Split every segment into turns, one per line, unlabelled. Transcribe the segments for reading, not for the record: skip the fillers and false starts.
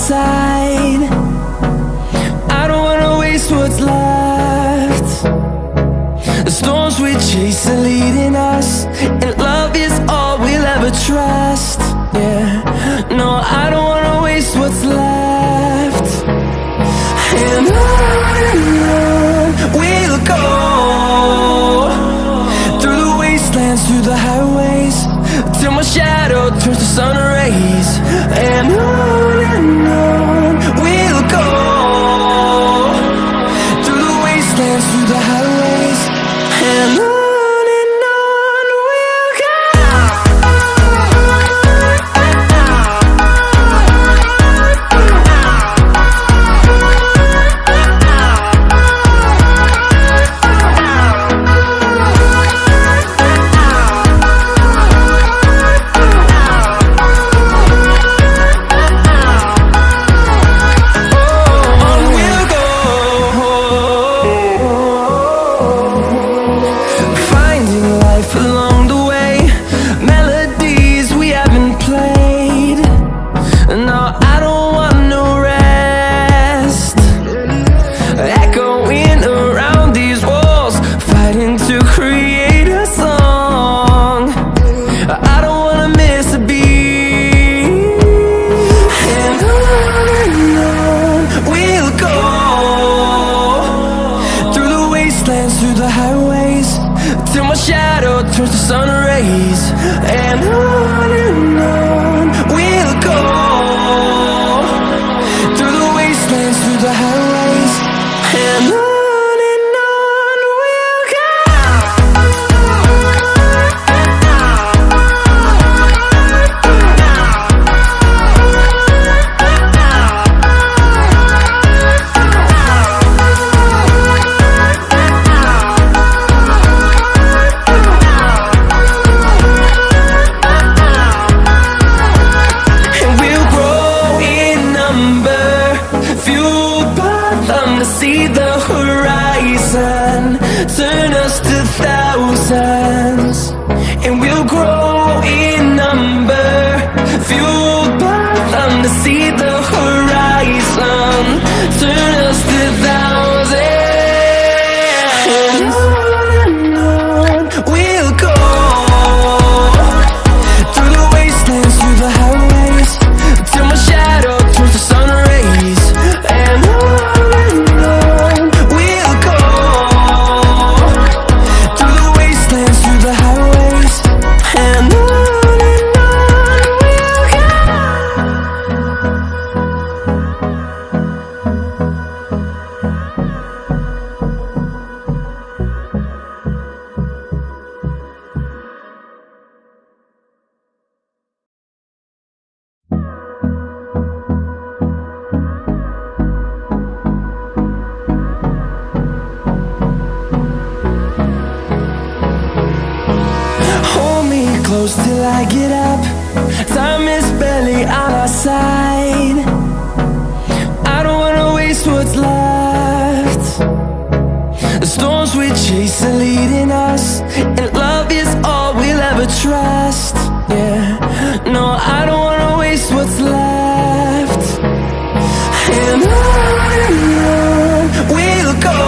side. I don't wanna waste what's left. The storms we chase are leading us, and love is all we'll ever trust. Yeah, no, I don't wanna waste what's left. And on we'll go, through the wastelands, through the highways, till my shadow turns to sun rays. And on we'll go, through the wastelands, through the highways, and on we'll go. Through the highways, till my shadow turns to sun rays. And on we'll go, through the wastelands, through the highways, and on we'll go. See the horizon, turn us to thousands, and we'll grow in number, fueled by them. To see the horizon, turn us to thousands, and on we'll go, through the wastelands, through the highways, till my shadow turns to sun rays. And close till I get up, time is barely on our side. I don't wanna waste what's left. The storms we chase are leading us, and love is all we'll ever trust. Yeah, no, I don't wanna waste what's left. And on we'll go,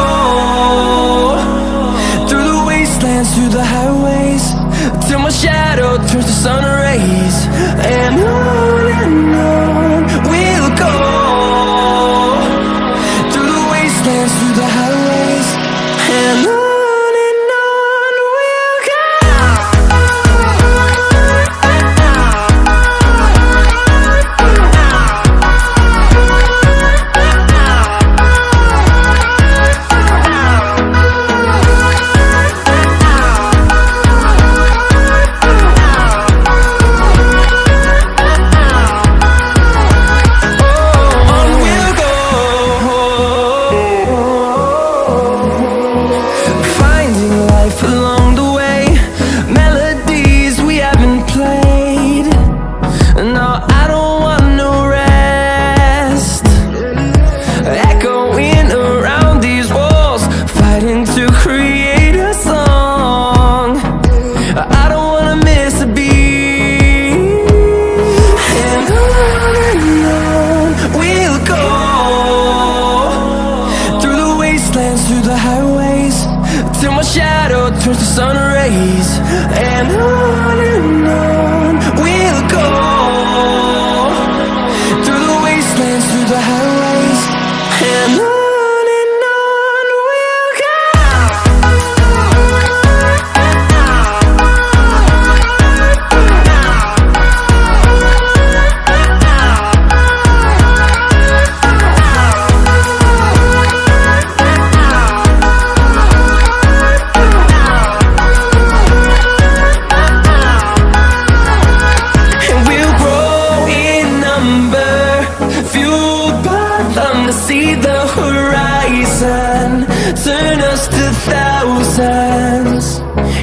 through the wastelands, through the highways, till my shadow turns to sun rays. And on we'll go, through the wastelands, through the highways, and on towards the sun rays, and on we'll go, through the wastelands, through the highways, and on we'll go. See the horizon, turn us to thousands,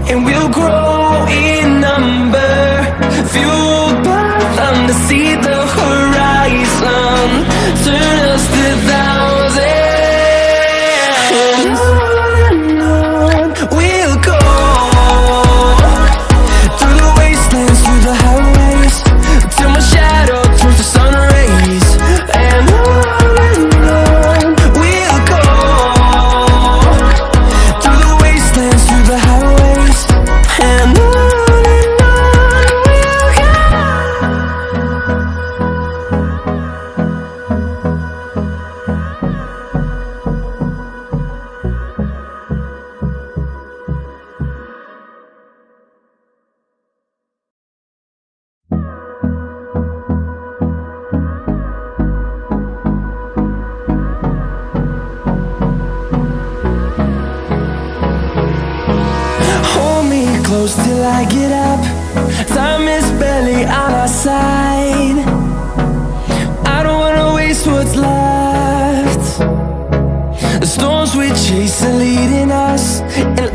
and we'll grow in number, fueled by them to see the horizon, turn us to thousands, and on we'll go, through the wastelands, through the highways, till my shadow turns to sun rays, and on close till I get up. Time is barely on our side. I don't wanna waste what's left. The storms we chase are leading us, and